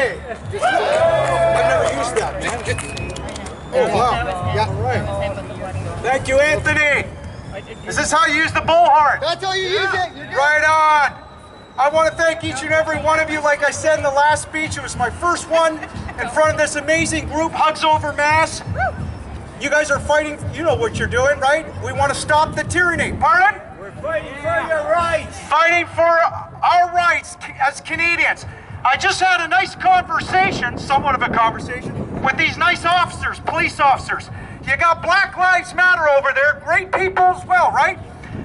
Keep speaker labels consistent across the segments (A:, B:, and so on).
A: Hey! I've never used that, man. Oh, wow. Yeah, right.
B: Thank you, Anthony. Is this how you use the bullhorn?
A: That's how you use it. You're good.
B: Right on. I want to thank each and every one of you. Like I said in the last speech, it was my first one in front of this amazing group, Hugs Over Mass. You guys are fighting, you know what you're doing, right? We want to stop the tyranny. Pardon?
C: We're fighting for your rights.
B: Fighting for our rights as Canadians. I just had a nice conversation, somewhat of a conversation, with these nice officers, police officers. You got Black Lives Matter over there, great people as well, right?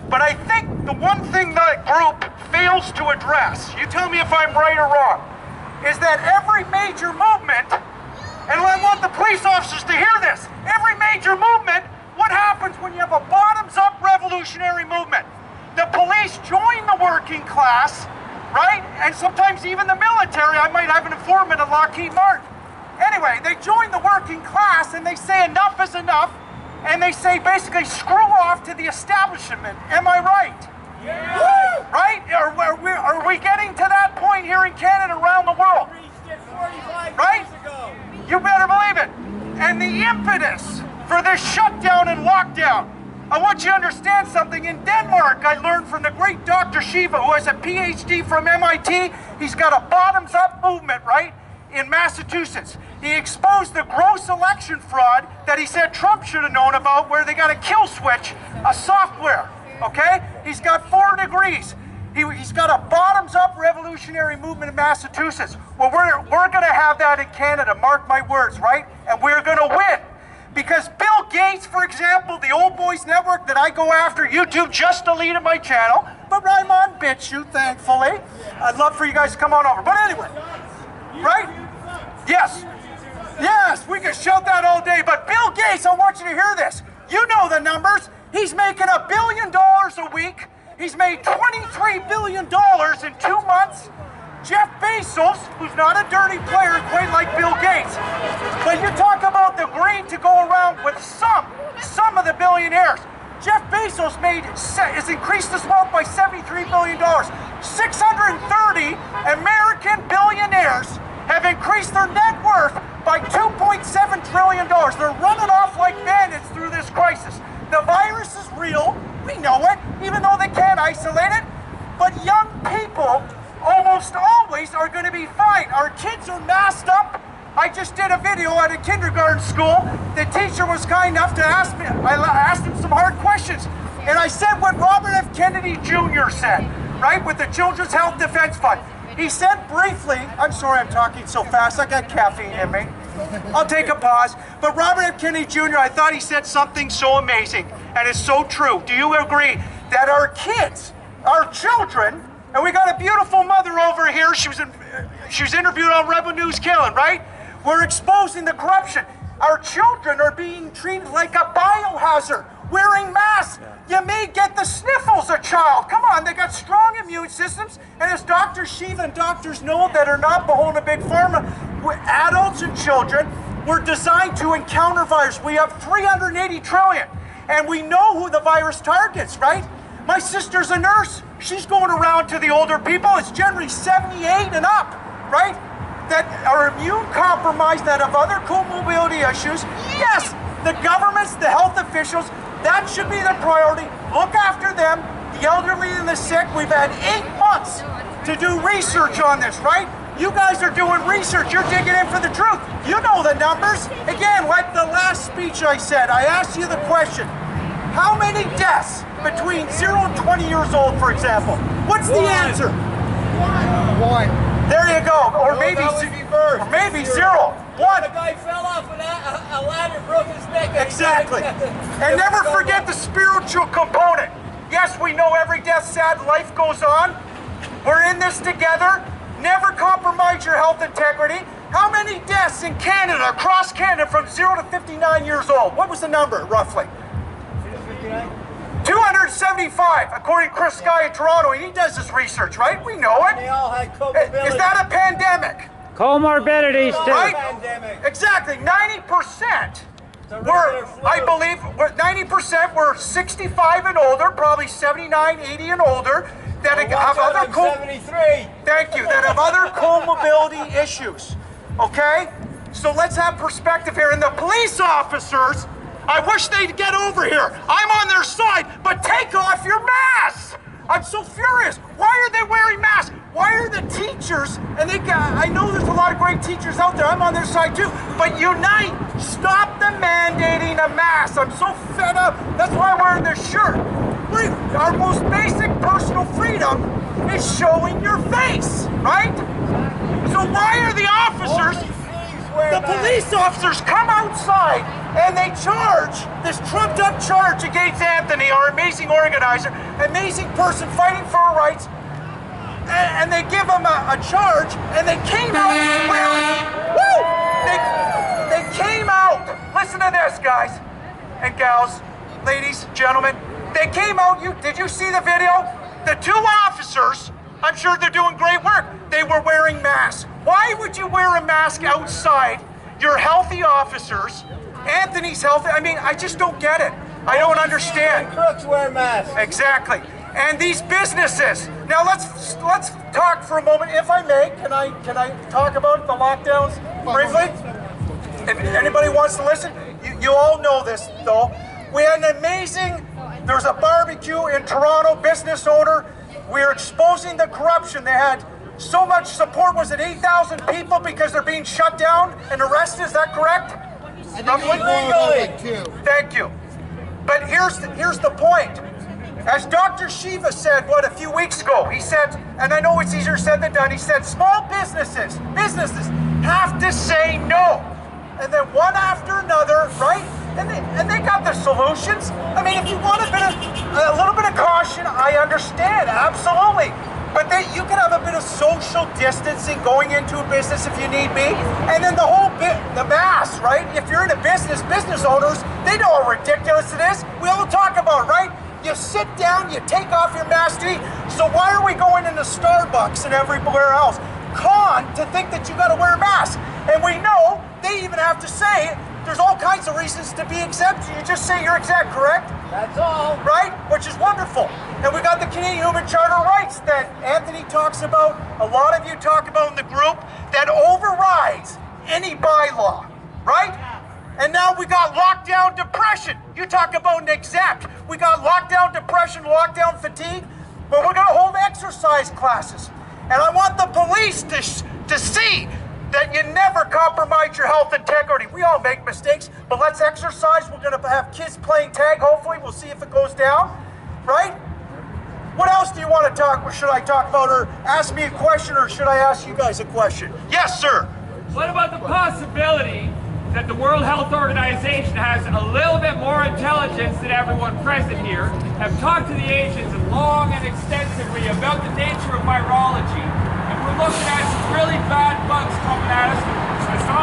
B: But I think the one thing that group fails to address, you tell me if I'm right or wrong, is that every major movement, and I want the police officers to hear this, every major movement, what happens when you have a bottoms-up revolutionary movement? The police join the working class, right? And sometimes even the military. I might have an informant at Lockheed Martin. Anyway, they join the working class and they say enough is enough, and they say basically screw off to the establishment. Am I right?
C: Yeah.
B: Right? Are we getting to that point here in Canada, around the world?
C: Reached it 45
B: Right?
C: years ago.
B: You better believe it. And the impetus for this shutdown and lockdown, I want you to understand something. In Denmark, I learned from the great Dr. Shiva, who has a PhD from MIT. He's got a bottoms-up movement, right, in Massachusetts. He exposed the gross election fraud that he said Trump should have known about, where they got a kill switch, a software, okay? He's got 4 degrees. He's got a bottoms-up revolutionary movement in Massachusetts. Well, we're going to have that in Canada, mark my words, right? And we're going to win. Because Bill Gates, for example, the Old Boys Network that I go after, YouTube just deleted my channel, but I'm on BitChute, thankfully. I'd love for you guys to come on over. But anyway, right? Yes. Yes, we can shout that all day. But Bill Gates, I want you to hear this. You know the numbers. He's making $1 billion a week. He's made $23 billion in 2 months. Jeff Bezos, who's not a dirty player quite like Bill Gates, but you talk about the greed to go around with some of the billionaires. Jeff Bezos has increased his wealth by $73 billion. 630 American billionaires have increased their net worth by $2.7 trillion. They're running off like bandits through this crisis. The virus is real, we know it, even though they can't isolate it, but young people almost always are going to be fine. Our kids are masked up. I just did a video at a kindergarten school. The teacher was kind enough to ask me, I asked him some hard questions, and I said what Robert F. Kennedy Jr. said, right, with the Children's Health Defense Fund. He said briefly, I'm sorry I'm talking so fast, I got caffeine in me. I'll take a pause. But Robert F. Kennedy Jr., I thought he said something so amazing, and it's so true. Do you agree that our kids, our children, and we got a beautiful mother over here, she was interviewed on Rebel News Killing, right? We're exposing the corruption. Our children are being treated like a biohazard, wearing masks. You may get the sniffles, a child. Come on, they got strong immune systems. And as Dr. Shiva and doctors know that are not beholden to Big Pharma, adults and children, we're designed to encounter virus. We have 380 trillion. And we know who the virus targets, right? My sister's a nurse. She's going around to the older people. It's generally 78 and up, right? That are immune compromised, that have other comorbidity issues. Yes, the governments, the health officials, that should be the priority. Look after them, the elderly and the sick. We've had 8 months to do research on this, right? You guys are doing research. You're digging in for the truth. You know the numbers. Again, like the last speech I said, I asked you the question, how many deaths between 0 and 20 years old, for example? What's the answer?
A: One.
B: There you go. Or maybe zero. One.
C: The guy fell off a ladder, broke his neck.
B: Exactly. And never forget the spiritual component. Yes, we know every death's sad, life goes on. We're in this together. Never compromise your health integrity. How many deaths in Canada, across Canada, from 0 to 59 years old? What was the number, roughly? 275, according to Chris Sky in Toronto, and he does this research, right? We know it.
C: They all had comorbidity.
B: Is that a pandemic?
D: Comorbidities, too.
B: Right?
C: Pandemic.
B: Exactly. 90% were, I believe, 90% were 65 and older, probably 79, 80 and older, that have other
C: Thank you.
B: that have other comorbidity issues. okay? So let's have perspective here. And the police officers, I wish they'd get over here. I'm on their side, but take off your masks. I'm so furious. Why are they wearing masks? Why are the teachers, and I know there's a lot of great teachers out there, I'm on their side too, but unite, stop the mandating a mask. I'm so fed up. That's why I'm wearing this shirt. Our most basic personal freedom is showing your face, right? So why are the officers, the police officers come outside and they charge this trumped up charge against Anthony, our amazing organizer, amazing person fighting for our rights, and they give him a charge, and they came out wearing, they came out, listen to this, guys and gals, ladies, gentlemen, they came out, did you see the video? The two officers, I'm sure they're doing great work, they were wearing masks. Why would you wear a mask outside? You're healthy officers, Anthony's healthy, I mean, I just don't get it. I don't understand.
C: Crooks wear masks.
B: Exactly. And these businesses. Now let's talk for a moment, if I may. Can I talk about the lockdowns briefly? If anybody wants to listen, you all know this though. We had an amazing. There's a barbecue in Toronto, business owner. We're exposing the corruption. They had so much support. Was it 8,000 people because they're being shut down and arrested? Is that correct? Thank you. But here's the point. As Dr. Shiva said, a few weeks ago, he said, and I know it's easier said than done, he said small businesses have to say no. And then one after another, right? And they got the solutions. I mean, if you want a little bit of caution, I understand, absolutely. But you can have a bit of social distancing going into a business if you need be. And then the whole the mask, right? If you're in a business owners, they know how ridiculous it is. We all talk about it, right? You sit down, you take off your mask to eat. So why are we going into Starbucks and everywhere else? To think that you gotta wear a mask. And we know they even have to say there's all kinds of reasons to be exempt. You just say you're exempt, correct?
C: That's all.
B: Right? Which is wonderful. And we got the Canadian Human Charter of Rights that Anthony talks about, a lot of you talk about in the group, that overrides any bylaw, right? And now we got lockdown depression. You talk about an exempt. We got lockdown depression, lockdown fatigue, but we're gonna hold exercise classes. And I want the police to see that you never compromise your health integrity. We all make mistakes, but let's exercise. We're gonna have kids playing tag, hopefully. We'll see if it goes down, right? What else do you want to talk, or should I talk about, or ask me a question, or should I ask you guys a question? Yes, sir.
E: What about the possibility that the World Health Organization has a little bit more intelligence than everyone present here, have talked to the Asians long and extensively about the nature of virology, and we're looking at some really bad bugs coming at us.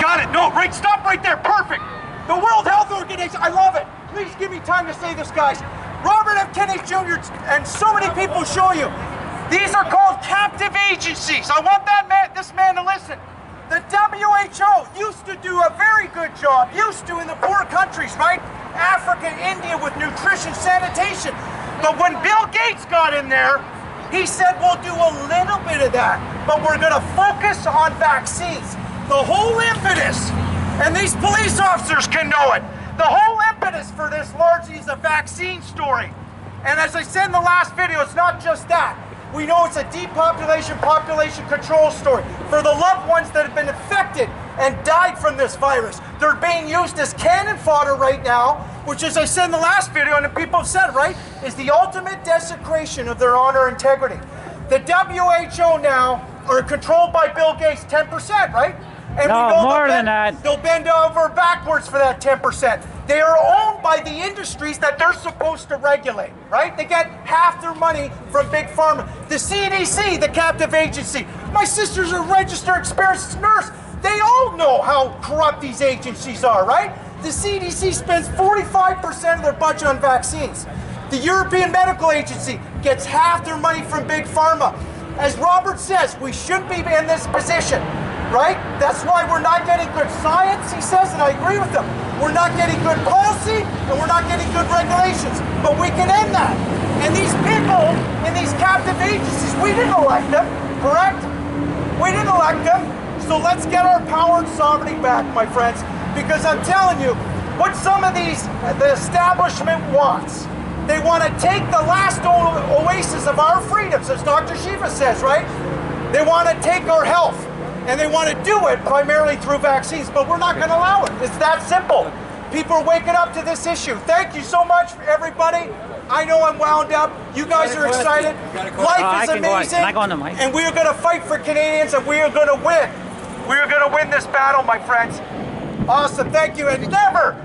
B: Got it. No, right. Stop right there. Perfect. The World Health Organization. I love it. Please give me time to say this, guys. Robert F. Kennedy Jr. and so many people show you. These are called captive agencies. I want this man to listen. The WHO used to do a very good job, in the poor countries, right? Africa, India with nutrition, sanitation. But when Bill Gates got in there, he said, we'll do a little bit of that, but we're gonna focus on vaccines. The whole impetus, and these police officers can know it, the whole impetus for this largely is a vaccine story. And as I said in the last video, it's not just that. We know it's a depopulation, population control story. For the loved ones that have been affected and died from this virus, they're being used as cannon fodder right now, which, as I said in the last video, and the people have said, right, is the ultimate desecration of their honor and integrity. The WHO now are controlled by Bill Gates, 10%, right? And
D: no,
B: we know
D: more than that.
B: They'll bend over backwards for that 10%. They are owned by the industries that they're supposed to regulate, right? They get half their money from Big Pharma. The CDC, the captive agency. My sister's a registered experienced nurse. They all know how corrupt these agencies are, right? The CDC spends 45% of their budget on vaccines. The European Medical Agency gets half their money from Big Pharma. As Robert says, we shouldn't be in this position, right? That's why we're not getting good science, he says, and I agree with him. We're not getting good policy, and we're not getting good regulations, but we can end that. And these people in these captive agencies, we didn't elect them, correct? We didn't elect them, So let's get our power and sovereignty back, my friends, because I'm telling you, what some of the establishment wants, they want to take the last oasis of our freedoms, as Dr. Shiva says, right? They want to take our health, and they want to do it primarily through vaccines, but we're not going to allow it. It's that simple. People are waking up to this issue. Thank you so much, everybody. I know I'm wound up. You guys are excited. Life is amazing, and we are going to fight for Canadians, and we are going to win. We are going to win this battle, my friends. Awesome. Thank you, and never